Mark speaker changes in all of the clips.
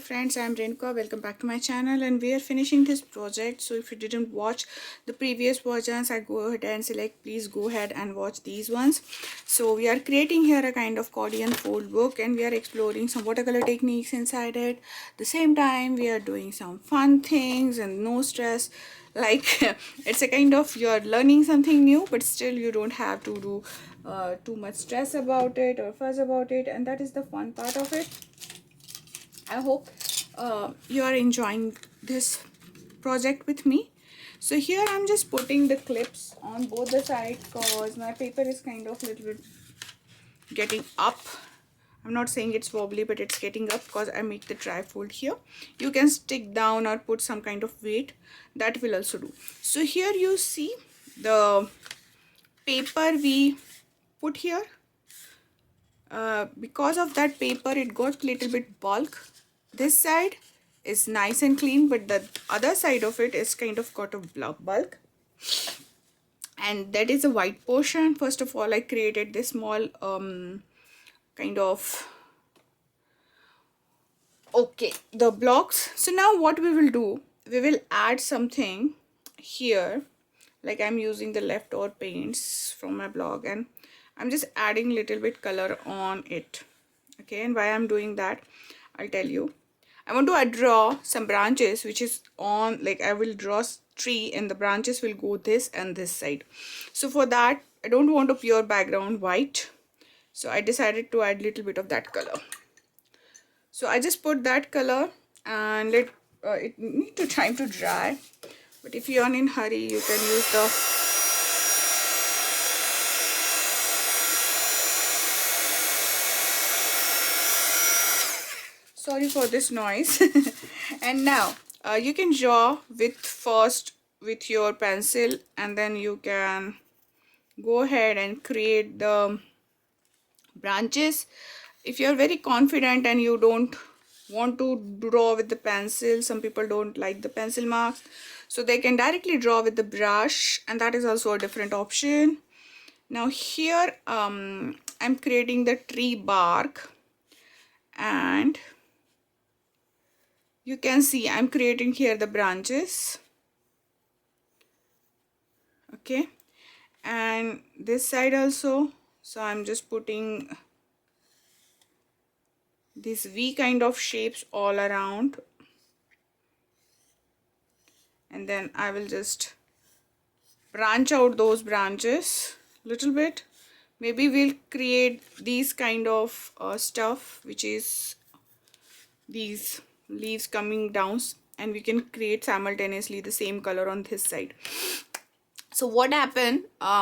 Speaker 1: friends, I am Renuka. Welcome back to my channel, and we are finishing this project. So if you didn't watch the previous versions, I go ahead and select, please go ahead and watch these ones. So we are creating here a kind of accordion fold book, and we are exploring some watercolor techniques inside it. The same time we are doing some fun things and no stress, like it's a kind of you're learning something new, but still you don't have to do too much stress about it or fuss about it, and that is the fun part of it. I hope you are enjoying this project with me. So here I'm just putting the clips on both the sides because my paper is kind of little bit getting up. I'm not saying it's wobbly, but it's getting up because I make the trifold here. You can stick down or put some kind of weight, that will also do. So here you see the paper we put here. Because of that paper, it got little bit bulk. This side is nice and clean, but the other side of it is kind of got a bulk, and that is a white portion. First of all, I created this small kind of the blocks. So now what we will do, we will add something here, like I'm using the leftover paints from my blog, and I'm just adding little bit color on it. Okay, and why I'm doing that, I'll tell you. I want to draw some branches which is on, like I will draw tree and the branches will go this and this side. So for that, I don't want a pure background white, so I decided to add little bit of that color. So I just put that color, and it need to time to dry, but if you are in hurry, you can use the sorry for this noise. And now you can draw first with your pencil, and then you can go ahead and create the branches. If you're very confident and you don't want to draw with the pencil, some people don't like the pencil marks, so they can directly draw with the brush, and that is also a different option. Now here I'm creating the tree bark, and you can see I'm creating here the branches. Okay, and this side also. So I'm just putting these V kind of shapes all around, and then I will just branch out those branches little bit. Maybe we'll create these kind of stuff, which is these leaves coming down, and we can create simultaneously the same color on this side. So what happened,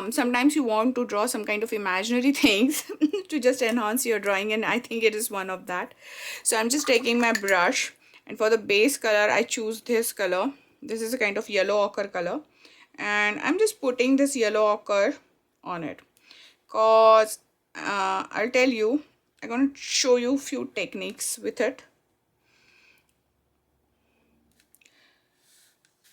Speaker 1: sometimes you want to draw some kind of imaginary things to just enhance your drawing, and I think it is one of that. So I'm just taking my brush, and for the base color I choose this color. This is a kind of yellow ochre color, and I'm just putting this yellow ochre on it because I'll tell you, I'm going to show you few techniques with it.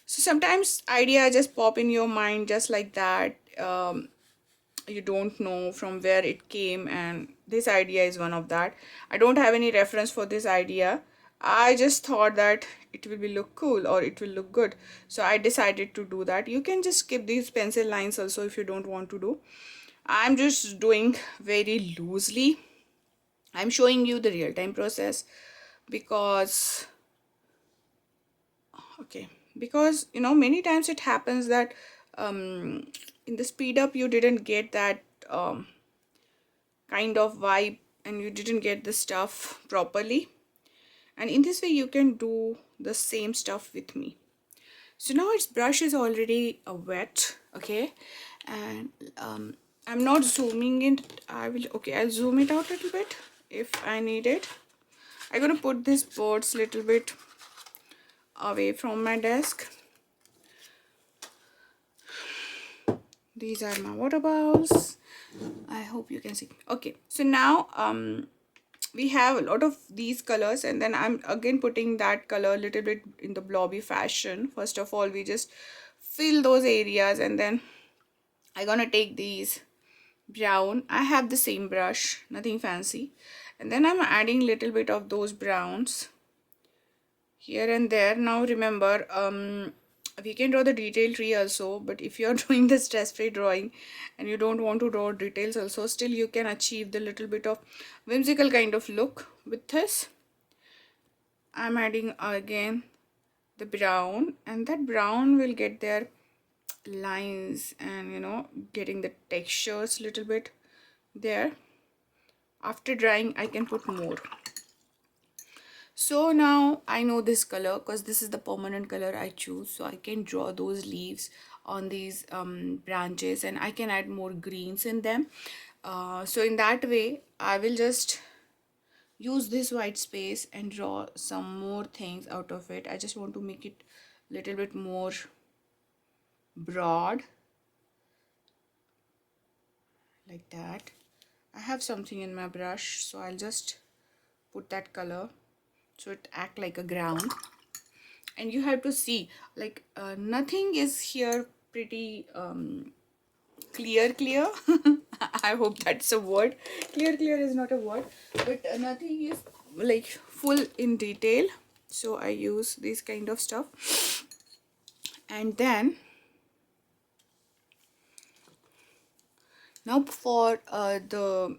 Speaker 1: So sometimes idea just pop in your mind just like that. You don't know from where it came, and this idea is one of that. I don't have any reference for this idea. I just thought that it will be look cool or it will look good, so I decided to do that. You can just skip these pencil lines also if you don't want to do. I'm just doing very loosely. I'm showing you the real-time process because because you know, many times it happens that in the speed up you didn't get that kind of vibe, and you didn't get the stuff properly, and in this way you can do the same stuff with me. So now its brush is already wet. Okay, and I'm not zooming in. I'll zoom it out a little bit if I need it. I'm gonna put this boards little bit away from my desk. These are my water bowls. I hope you can see. Okay, so now we have a lot of these colors, and then I'm again putting that color a little bit in the blobby fashion. First of all, we just fill those areas, and then I'm gonna take these brown. I have the same brush, nothing fancy, and then I'm adding little bit of those browns here and there. Now remember, we can draw the detail tree also, but if you're doing the stress-free drawing and you don't want to draw details also, still you can achieve the little bit of whimsical kind of look with this. I'm adding again the brown, and that brown will get their lines and, you know, getting the textures little bit there. After drying, I can put more. So now I know this color because this is the permanent color I choose, so I can draw those leaves on these branches, and I can add more greens in them. So in that way I will just use this white space and draw some more things out of it. I just want to make it a little bit more broad, like that. I have something in my brush, so I'll just put that color so it act like a ground. And you have to see, like, nothing is here pretty clear. I hope that's a word. Clear is not a word, but nothing is like full in detail, so I use this kind of stuff. And then now for the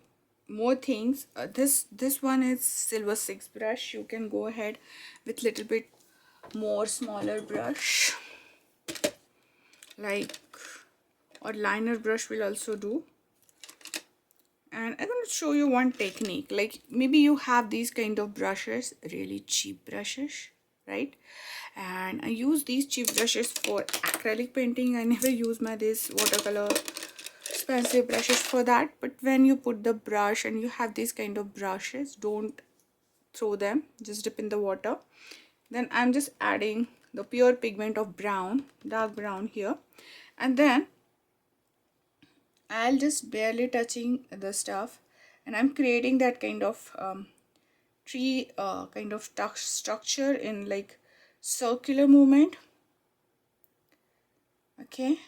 Speaker 1: more things, this one is silver 6 brush. You can go ahead with little bit more smaller brush, like, or liner brush will also do. And I'm going to show you one technique. Like, maybe you have these kind of brushes, really cheap brushes, right? And I use these cheap brushes for acrylic painting. I never use my this watercolor expensive brushes for that. But when you put the brush and you have these kind of brushes, don't throw them, just dip in the water. Then I'm just adding the pure pigment of brown, dark brown here, and then I'll just barely touching the stuff, and I'm creating that kind of tree kind of structure in like circular movement. Okay,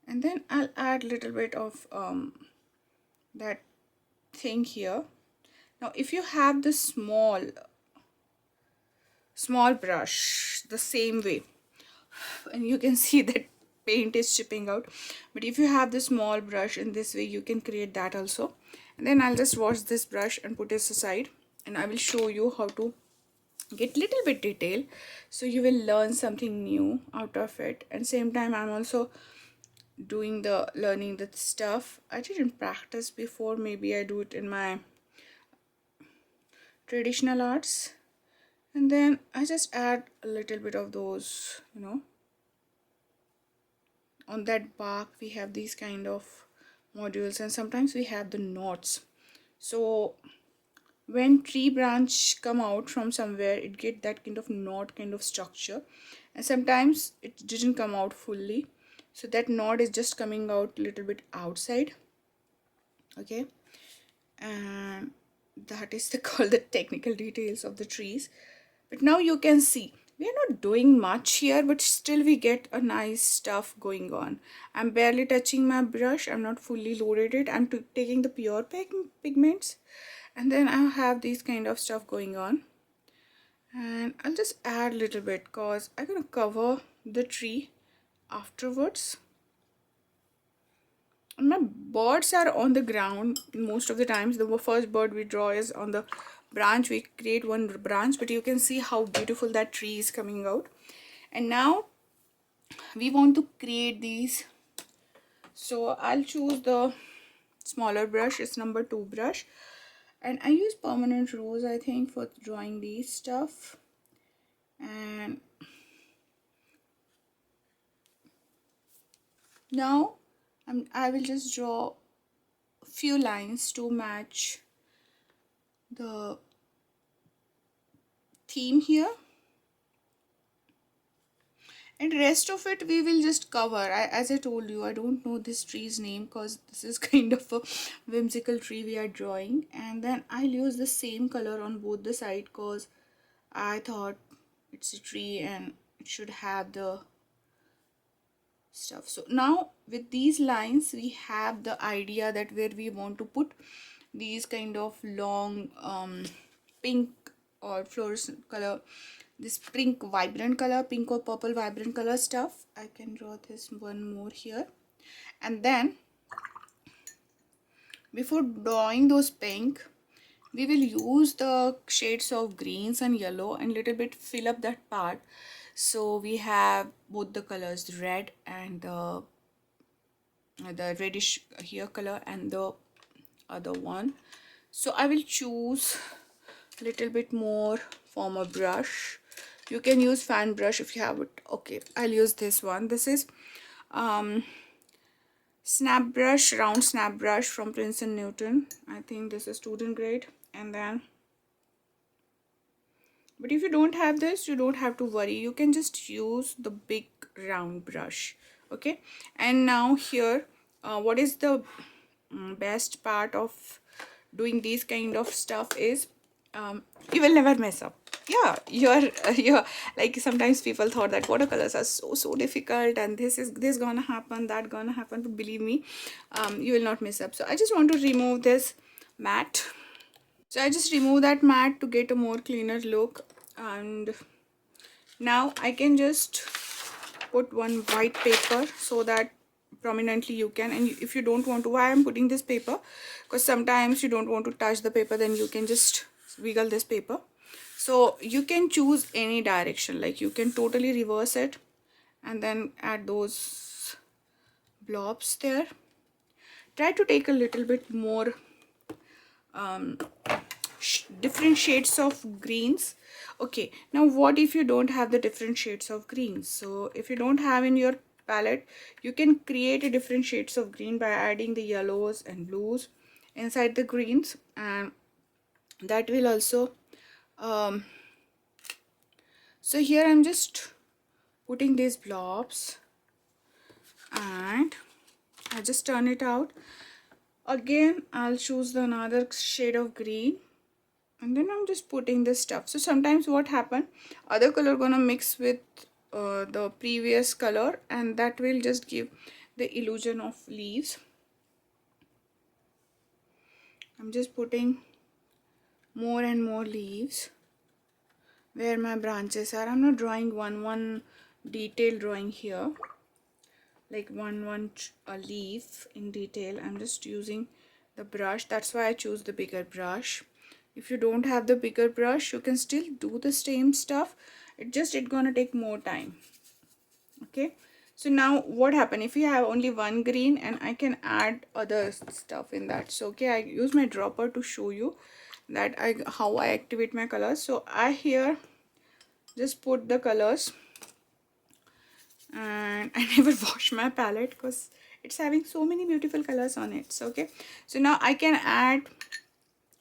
Speaker 1: and then I'll add little bit of that thing here. Now if you have the small brush the same way, and you can see that paint is chipping out, but if you have the small brush in this way, you can create that also. And then I'll just wash this brush and put this aside, and I will show you how to get little bit detail, so you will learn something new out of it. And same time I'm also doing the learning that stuff I didn't practice before. Maybe I do it in my traditional arts, and then I just add a little bit of those, you know, on that bark. We have these kind of modules, and sometimes we have the knots. So when tree branch come out from somewhere, it get that kind of knot kind of structure, and sometimes it didn't come out fully, so that knot is just coming out a little bit outside. Okay, and that is the called the technical details of the trees. But now you can see we are not doing much here, but still we get a nice stuff going on. I'm barely touching my brush, I'm not fully loaded it, I'm taking the pure pigments, and then I have these kind of stuff going on. And I'll just add a little bit because I'm gonna cover the tree afterwards. And my birds are on the ground most of the times. The first bird we draw is on the branch. We create one branch, but you can see how beautiful that tree is coming out. And now we want to create these, so I'll choose the smaller brush. It's number 2 brush, and I use permanent rose, I think, for drawing these stuff. And now I will just draw a few lines to match the theme here, and rest of it we will just cover. As I told you, I don't know this tree's name because this is kind of a whimsical tree we are drawing. And then I'll use the same color on both the side because I thought it's a tree and it should have the stuff. So now with these lines we have the idea that where we want to put these kind of long pink or fluorescent color, this pink vibrant color, pink or purple vibrant color stuff. I can draw this one more here. And then before drawing those pink, we will use the shades of greens and yellow and little bit fill up that part. So we have both the colors, red and the reddish here color and the other one. So I will choose a little bit more from a brush. You can use fan brush if you have it. Okay, I'll use this one. This is snap brush, round snap brush from Prince and Newton. I think this is student grade. And then, but if you don't have this, you don't have to worry. You can just use the big round brush. Okay, and now here, what is the best part of doing these kind of stuff is you will never mess up. Yeah, you're like, sometimes people thought that watercolors are so difficult and this gonna happen, that gonna happen, but believe me, you will not mess up. So I just want to remove this mat. So I just remove that mat to get a more cleaner look. And now I can just put one white paper so that prominently you can, and if you don't want to, why I'm putting this paper, because sometimes you don't want to touch the paper, then you can just wiggle this paper. So you can choose any direction, like you can totally reverse it and then add those blobs there. Try to take a little bit more different shades of greens. Okay, now what if you don't have the different shades of greens? So if you don't have in your palette, you can create a different shades of green by adding the yellows and blues inside the greens, and that will also so here I'm just putting these blobs and I just turn it out. Again, I'll choose another shade of green and then I'm just putting this stuff. So sometimes what happen, other color gonna mix with the previous color, and that will just give the illusion of leaves. I'm just putting more and more leaves where my branches are. I'm not drawing one detail drawing here, like a leaf in detail. I'm just using the brush. That's why I choose the bigger brush. If you don't have the bigger brush, you can still do the same stuff. It gonna take more time. Okay, so now what happen if you have only one green, and I can add other stuff in that. So okay, I use my dropper to show you that how I activate my colors. So I here just put the colors, and I never wash my palette because it's having so many beautiful colors on it. So okay, so now I can add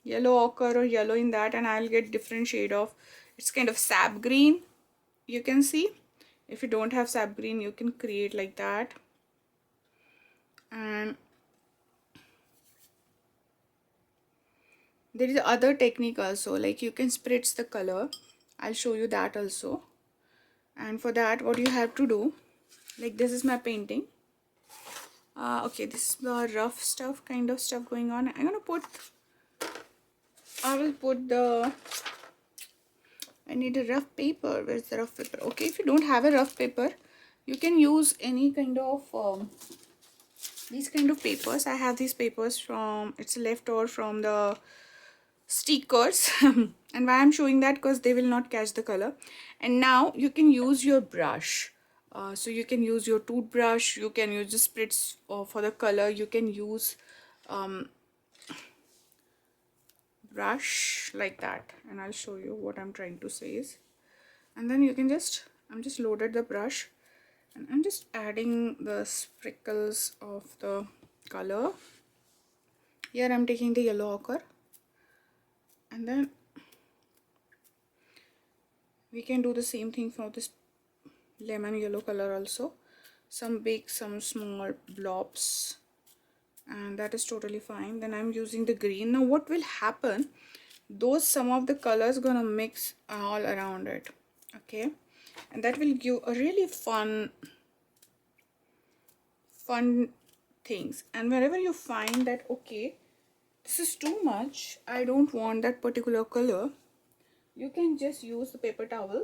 Speaker 1: yellow ochre or yellow in that, and I'll get different shade of, it's kind of sap green. You can see, if you don't have sap green, you can create like that. And there is other technique also, like you can spritz the color. I'll show you that also. And for that, what you have to do, like this is my painting. Okay, this is the rough stuff, kind of stuff going on. I will put the, I need a rough paper. Where's the rough paper? Okay, if you don't have a rough paper, you can use any kind of these kind of papers. I have these papers from, it's a leftover from the stickers. And why I'm showing that, because they will not catch the color. And now you can use your brush. So you can use your toothbrush, you can use the spritz for the color, you can use brush like that, and I'll show you what I'm trying to say is. And then you can just, I'm just loaded the brush and I'm just adding the sprinkles of the color. Here I'm taking the yellow ochre, and then we can do the same thing for this lemon yellow color also. Some big, some small blobs, and that is totally fine. Then I'm using the green. Now what will happen, those some of the colors gonna mix all around it. Okay, and that will give a really fun things. And wherever you find that okay, this is too much, I don't want that particular color, you can just use the paper towel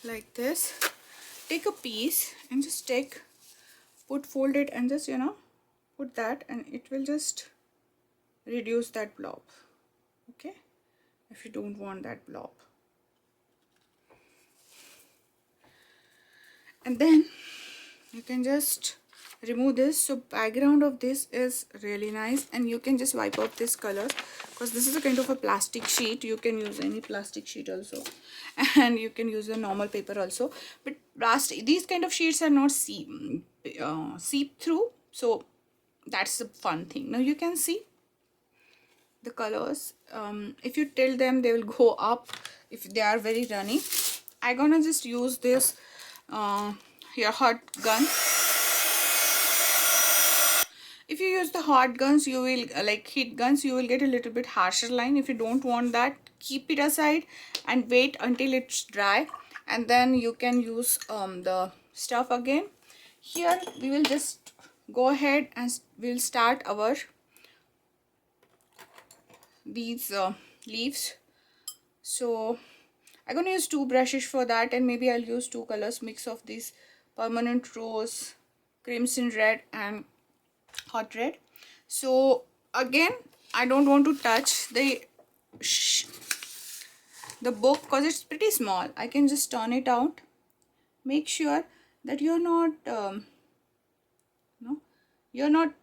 Speaker 1: like this. Take a piece and just fold it and just, you know, put that, and it will just reduce that blob. Okay, if you don't want that blob. And then you can just remove this. So background of this is really nice, and you can just wipe out this color because this is a kind of a plastic sheet. You can use any plastic sheet also, and you can use a normal paper also, but these kind of sheets are not seep through, so that's the fun thing. Now you can see the colors. If you tilt them, they will go up if they are very runny. I'm gonna just use this here hot gun. If you use the hot guns, you will like heat guns, you will get a little bit harsher line. If you don't want that, keep it aside and wait until it's dry, and then you can use the stuff again. Here we will just go ahead and we'll start our these leaves. So I'm gonna use 2 brushes for that, and maybe I'll use 2 colors mix of this permanent rose, crimson red and hot red. So again, I don't want to touch the book because it's pretty small. I can just turn it out. Make sure that you're not no, you're not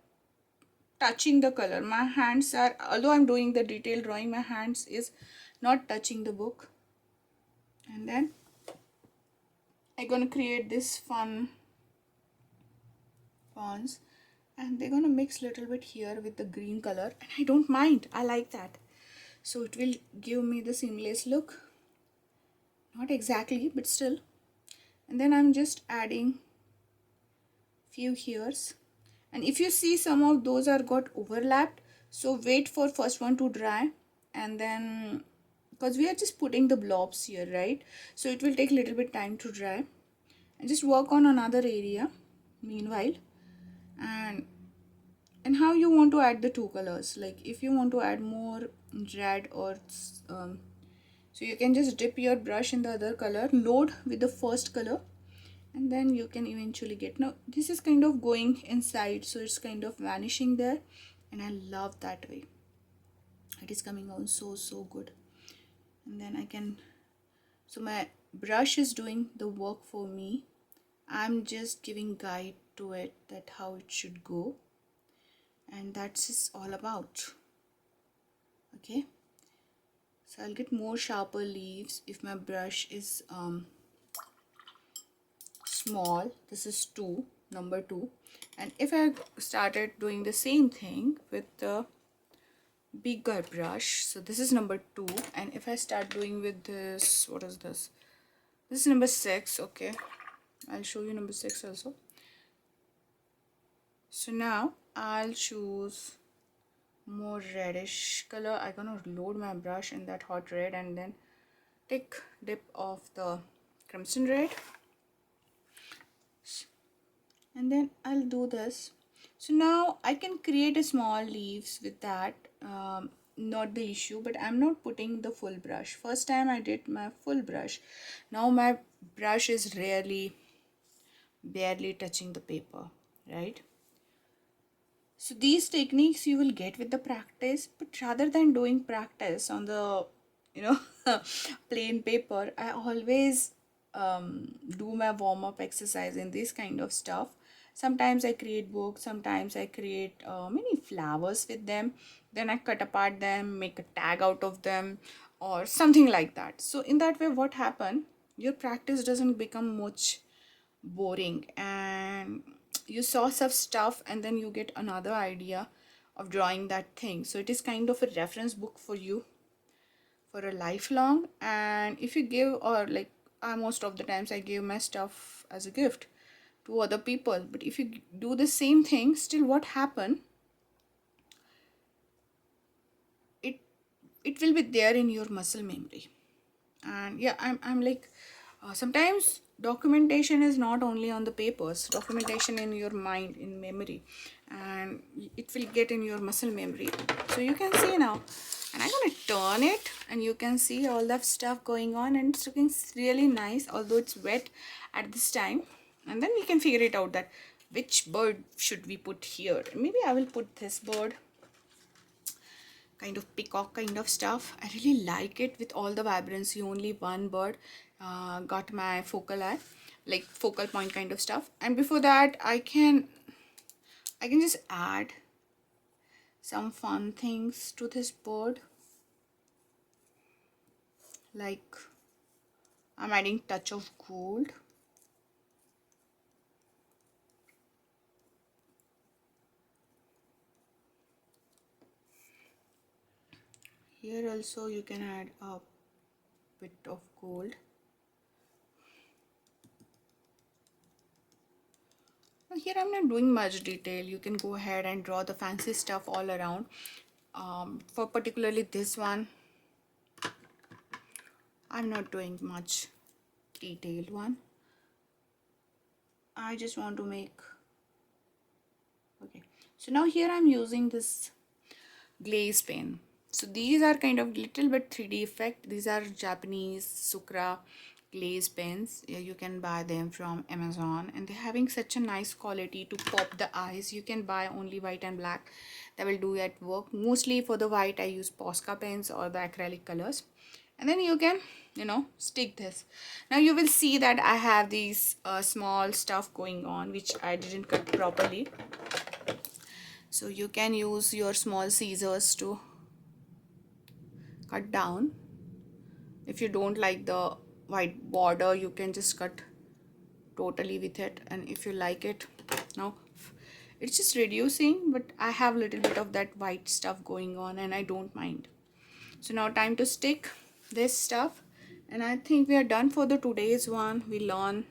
Speaker 1: touching the color. My hands are, although I'm doing the detailed drawing, my hands is not touching the book. And then I'm gonna create this fun fonts, and they're gonna mix a little bit here with the green color, and I don't mind, I like that. So it will give me the seamless look, not exactly but still. And then I'm just adding few hairs, and if you see some of those are got overlapped, so wait for first one to dry, and then because we are just putting the blobs here, right, so it will take a little bit time to dry, and just work on another area meanwhile. And how you want to add the 2 colors, like if you want to add more red or so you can just dip your brush in the other color, load with the first color, and then you can eventually get. Now this is kind of going inside, so it's kind of vanishing there, and I love that way. It is coming out so good. And then I can, so my brush is doing the work for me. I'm just giving guide to it, that how it should go, and that's just all about. Okay, so I'll get more sharper leaves if my brush is small. This is number 2, and if I started doing the same thing with the bigger brush, so this is number 2, and if I start doing with this, what is this, this is number 6. Okay, I'll show you number 6 also. So now I'll choose more reddish color. I'm gonna load my brush in that hot red, and then take dip of the crimson red, and then I'll do this. So now I can create a small leaves with that, not the issue, but I'm not putting the full brush. First time I did my full brush, now my brush is barely touching the paper, right? So these techniques you will get with the practice, but rather than doing practice on the, you know, plain paper, I always do my warm-up exercise in this kind of stuff. Sometimes I create books, sometimes I create many flowers with them, then I cut apart them, make a tag out of them, or something like that. So in that way, what happened, your practice doesn't become much boring, and you saw some stuff and then you get another idea of drawing that thing. So it is kind of a reference book for you for a lifelong. And if you give, or like most of the times I give my stuff as a gift to other people, but if you do the same thing, still what happen, it will be there in your muscle memory. And yeah, I'm like sometimes documentation is not only on the papers, documentation in your mind, in memory, and it will get in your muscle memory. So you can see now And I'm gonna turn it, and you can see all that stuff going on, and it's looking really nice, although it's wet at this time. And then we can figure it out that which bird should we put here. Maybe I will put this bird, kind of peacock kind of stuff. I really like it with all the vibrancy. Only one bird got my focal eye, like focal point kind of stuff. And before that, I can just add some fun things to this bird, like I'm adding touch of gold. Here also you can add a bit of gold. Now here I'm not doing much detail. You can go ahead and draw the fancy stuff all around. For particularly this one, I'm not doing much detailed one. I just want to make, okay, so now here I'm using this glaze pen. So these are kind of little bit 3D effect. These are Japanese Sukra glaze pens. Yeah, you can buy them from Amazon, and they're having such a nice quality to pop the eyes. You can buy only white and black. That will do at work. Mostly for the white I use Posca pens or the acrylic colors. And then you can, stick this. Now you will see that I have these small stuff going on which I didn't cut properly. So you can use your small scissors to cut down. If you don't like the white border, you can just cut totally with it. And if you like it, now it's just reducing, but I have a little bit of that white stuff going on and I don't mind. So now time to stick this stuff, and I think we are done for the today's one. We learn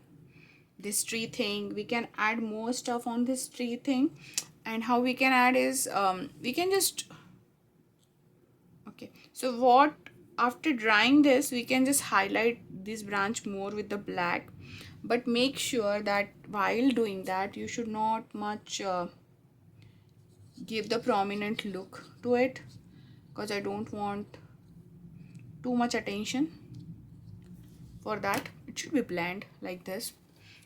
Speaker 1: this tree thing. We can add more stuff on this tree thing, and how we can add is we can just, okay, so what, after drying this, we can just highlight this branch more with the black, but make sure that while doing that you should not much give the prominent look to it, because I don't want too much attention. For that, it should be blend like this,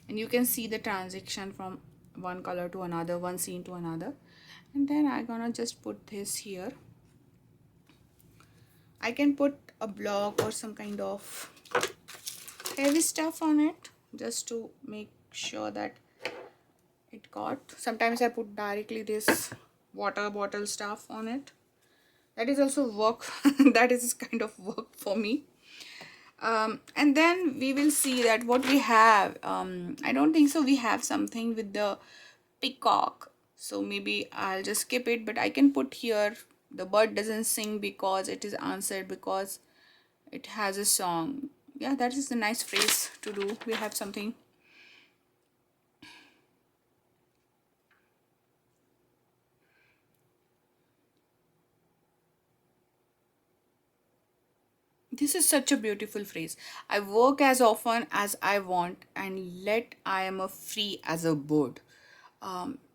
Speaker 1: and you can see the transition from one color to another, one scene to another. And then I'm gonna just put this here. I can put a block or some kind of heavy stuff on it just to make sure that it got. Sometimes I put directly this water bottle stuff on it. That is also work. That is kind of work for me. And then we will see that what we have. I don't think so we have something with the peacock, so maybe I'll just skip it, but I can put here the bird doesn't sing because it is answered because it has a song. Yeah, that is a nice phrase to do. We have something. This is such a beautiful phrase. I work as often as I want and let I am a free as a bird.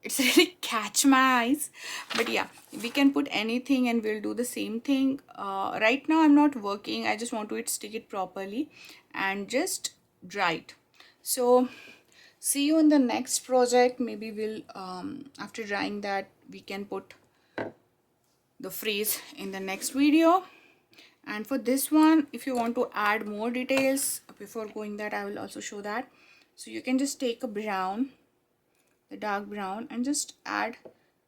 Speaker 1: It's really catch my eyes, but yeah, we can put anything and we'll do the same thing. Right now I'm not working. I just want to stick it properly and just dry it. So see you in the next project. Maybe we'll after drying that we can put the phrase in the next video. And for this one, if you want to add more details, before going that I will also show that. So you can just take a brown, the dark brown, and just add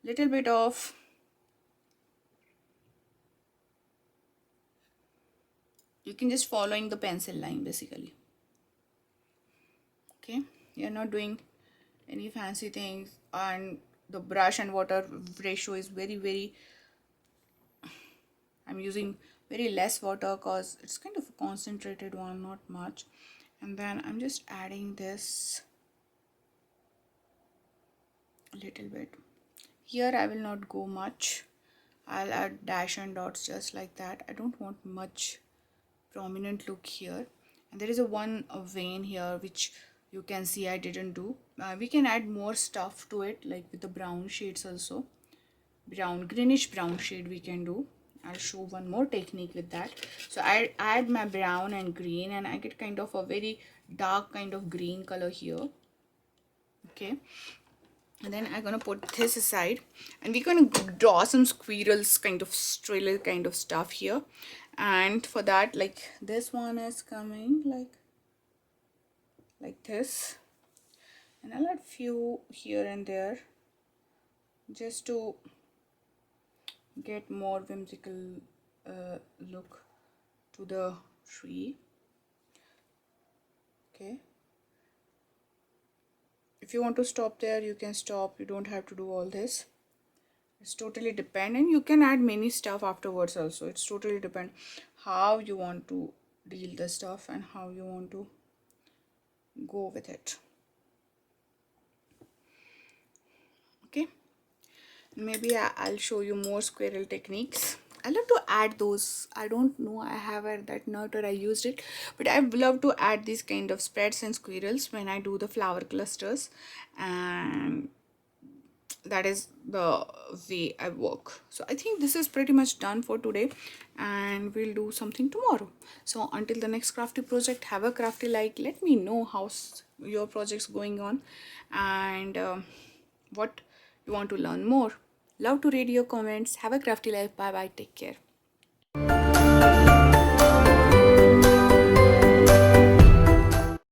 Speaker 1: little bit of you can just following the pencil line basically. Okay, you're not doing any fancy things, and the brush and water ratio is very I'm using very less water because it's kind of a concentrated one, not much. And then I'm just adding this a little bit. Here I will not go much. I'll add dash and dots just like that. I don't want much prominent look here. And there is a vein here which you can see I didn't do. We can add more stuff to it, like with the brown shades also. Brown, greenish brown shade we can do. I'll show one more technique with that. So I add my brown and green, and I get kind of a very dark kind of green color here. Okay, and then I'm gonna put this aside, and we're gonna draw some squirrels kind of squirrel kind of stuff here. And for that, like this one is coming like this, and I'll add few here and there just to get more whimsical look to the tree. Okay, if you want to stop there, you can stop. You don't have to do all this. It's totally depend, and you can add many stuff afterwards also. It's totally depend how you want to deal the stuff and how you want to go with it. Okay, maybe I'll show you more squirrel techniques. I love to add those. I don't know, I have that note or I used it, but I love to add these kind of spreads and squirrels when I do the flower clusters, and that is the way I work. So I think this is pretty much done for today, and we'll do something tomorrow. So until the next crafty project, have a crafty like. Let me know how's your projects going on, and what you want to learn more. Love to read your comments. Have a crafty life. Bye bye. Take care.